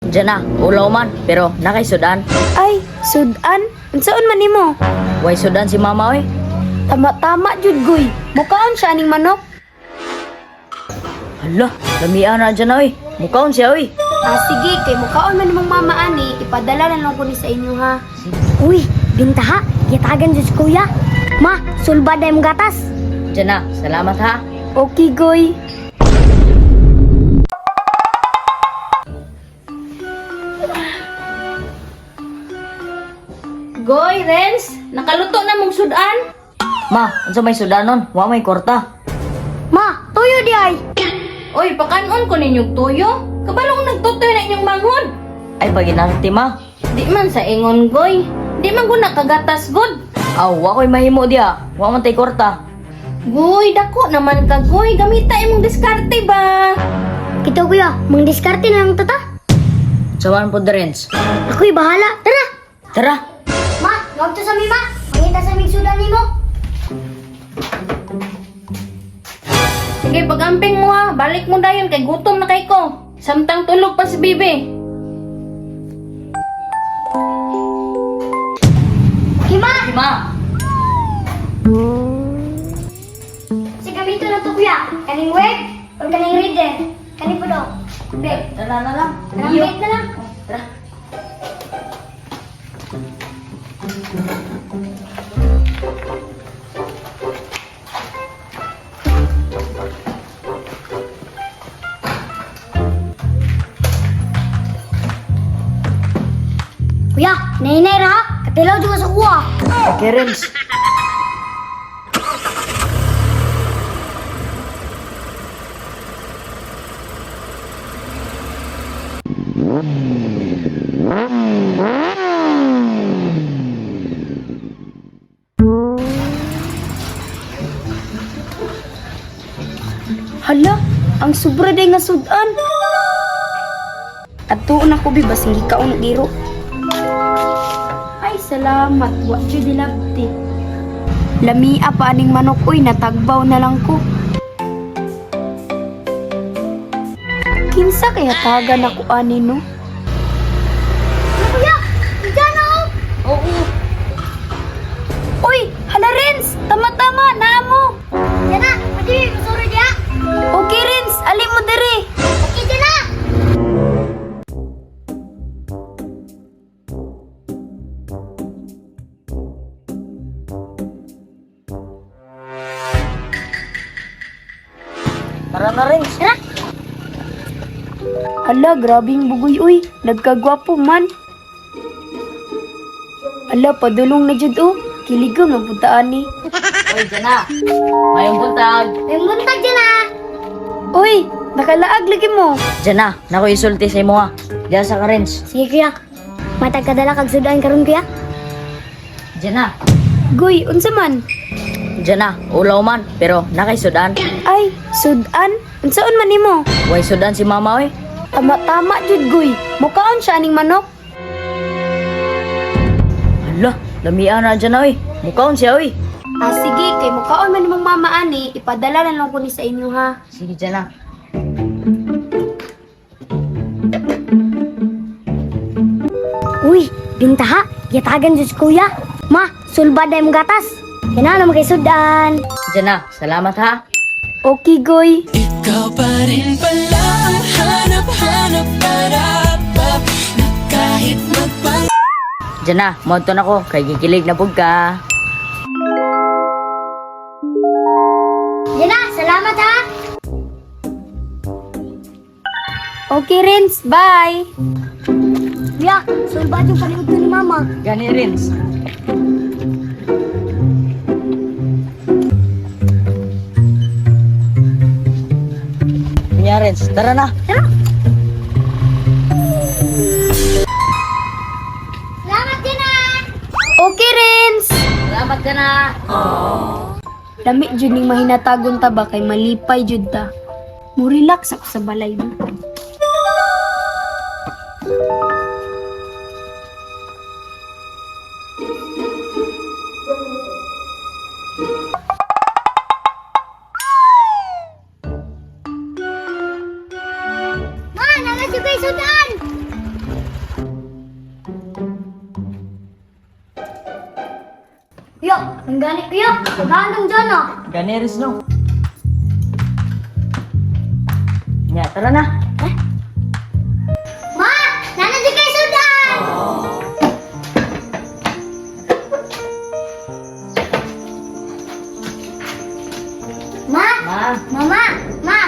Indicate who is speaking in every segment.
Speaker 1: Diyan na, ulaw man, pero nakay sudan.
Speaker 2: Ay, sudan? Unsaon man nimo?
Speaker 1: Way sudan si mama oy.
Speaker 2: Tama-tama jud goy. Mukaon siya aning manok.
Speaker 1: Hala, lamian na dyan oy. Mukaon siya oy.
Speaker 2: Sige, kay mukaon man nimong mama ani, ipadala na lang ko ni sa inyo ha. Uy, bintaha, gitagan jud si kuya. Ma, sulba day mong gatas.
Speaker 1: Diyan na, salamat ha.
Speaker 2: Okay, goy. Goy, Renz, nakaluto na mong sudan?
Speaker 1: Ma, ansa may sudanon? Wa may korta.
Speaker 2: Ma, tuyo di ay.
Speaker 3: Oy, pakanon ko ninyong tuyo. Kabalong nagtutoy na inyong manghod.
Speaker 1: Ay, paginarti ma.
Speaker 3: Di man sa ingon, goy. Di man ko nakagatas, god.
Speaker 1: Aw, wa ko'y mahimo diya. Wa man tay korta.
Speaker 3: Goy, dako naman ka, goy. Gamita imong diskarte ba?
Speaker 2: Kito kuya, mang diskarte na lang tata.
Speaker 1: Sawan po Drens.
Speaker 2: Ako'y bahala. Tara.
Speaker 1: Tara.
Speaker 2: Ma, huwag to sa mi ma. Mangita sa mig sudan nimo.
Speaker 3: Sige, pagamping mo ha. Balik mo dayon kay gutom na kay ko. Samtang tulog pa si Bibi.
Speaker 2: Kima!
Speaker 1: Ma.
Speaker 2: Si gamito na to kuya. Kaning web o kaning reader. Kaning po daw. Beg.
Speaker 1: Tara na lang.
Speaker 2: Kanang beg na lang.
Speaker 1: Tara.
Speaker 2: Kuya, nainay ra. Katilaw juga sa kuha.
Speaker 1: Okay, Rens.
Speaker 2: Hala, ang sobra day nga sudan. Ato na ko biba sige kaon giro. Ay salamat, wa jud dilabti. Lamia pa aning manok oy, natagbaw na lang ko. Kinsa kaya tagan ako ani no? Kuya, diyan na oh.
Speaker 1: Oo.
Speaker 2: Uy, hala Renz, tama-tama naamo. Diyan na, pwede masuro diya. Okay Renz, ali mo diri. Okay diyan na.
Speaker 1: Tara na, Rens.
Speaker 2: Tara. Hala, grabing bugoy uy. Nagkagwapo man. Hala, padulong na jud oh. Kiligaw na puntaan ni.
Speaker 1: Uy, dyan na. Mayong buntag.
Speaker 2: May muntag dyan ah. Uy, nakalaag lagi mo.
Speaker 1: Dyan na. Naku isulti sa imo ha. Diyan sa ka, Rens.
Speaker 2: Sige kuya. Matagkadala kag sudan karon kuya.
Speaker 1: Dyan na.
Speaker 2: Goy, unsa man?
Speaker 1: Diyan na. Ulaw man, pero nakay sudan.
Speaker 2: Ay, sudan? Unsaon man nimo?
Speaker 1: Way sudan si mama oy.
Speaker 2: Tama-tama jud goy. Mukaon siya aning manok.
Speaker 1: Hala, lamian na dyan oy. Mukaon siya oy.
Speaker 2: Sige, kay mukaon man nimong mama ani, ipadala na lang ko ni sa inyo ha.
Speaker 1: Sige, dyan na.
Speaker 2: Uy, bintaha, gitagan jud si kuya. Ma, sulba day mong gatas. Kinala mo kay sudan.
Speaker 1: Dyan na. Salamat ha.
Speaker 2: Okay, goy.
Speaker 4: Ikaw pa rin pala ang hanap-hanap para na kahit magpang
Speaker 1: Dyan na. Monto na ko. Kay kikilig na pug ka.
Speaker 2: Yan na, salamat ha. Okay, Renz, bye. Ya, sulba yung paligot ni mama.
Speaker 1: Gani, Rens. Kanya, Rens. Tara na.
Speaker 2: Tara. Salamat din ha. Okay, Renz.
Speaker 1: Salamat ka na.
Speaker 2: Dami jud ning mahinatagon ta ba kay malipay jud ta. Mo relax ako sa balay mo. Ma, nalasyo kay sudan. Ang gani kuya, magandang dyan ah.
Speaker 1: Ganeris no. Nya, tara na.
Speaker 2: Ma! Nandiyan kayo sudan! Ma!
Speaker 1: Ma,
Speaker 2: Mama! Ma!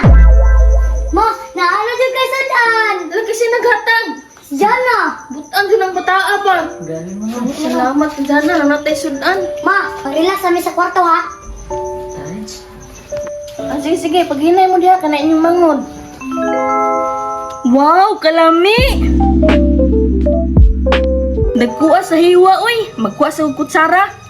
Speaker 2: Ma! Nandiyan kayo sudan!
Speaker 3: Lagi kasi naghatag.
Speaker 2: Diyan ah!
Speaker 3: Butan din ang bataa ba?
Speaker 1: galing mo.
Speaker 3: Salamat Jana, nanatay sudan.
Speaker 2: Ma! Pag-relax kami sa kwarto ha!
Speaker 3: Ah, sige, sige, paghinay mo diha, kana inyong mangod. Wow, kalami! Nagkuha sa hiwa, oy! Magkuha sa kutsara.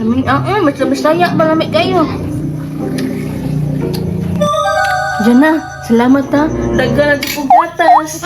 Speaker 3: Lamig ang basta-bastaya, malamig kayo. Diyan na, salamat ha. Dagan na po gatas.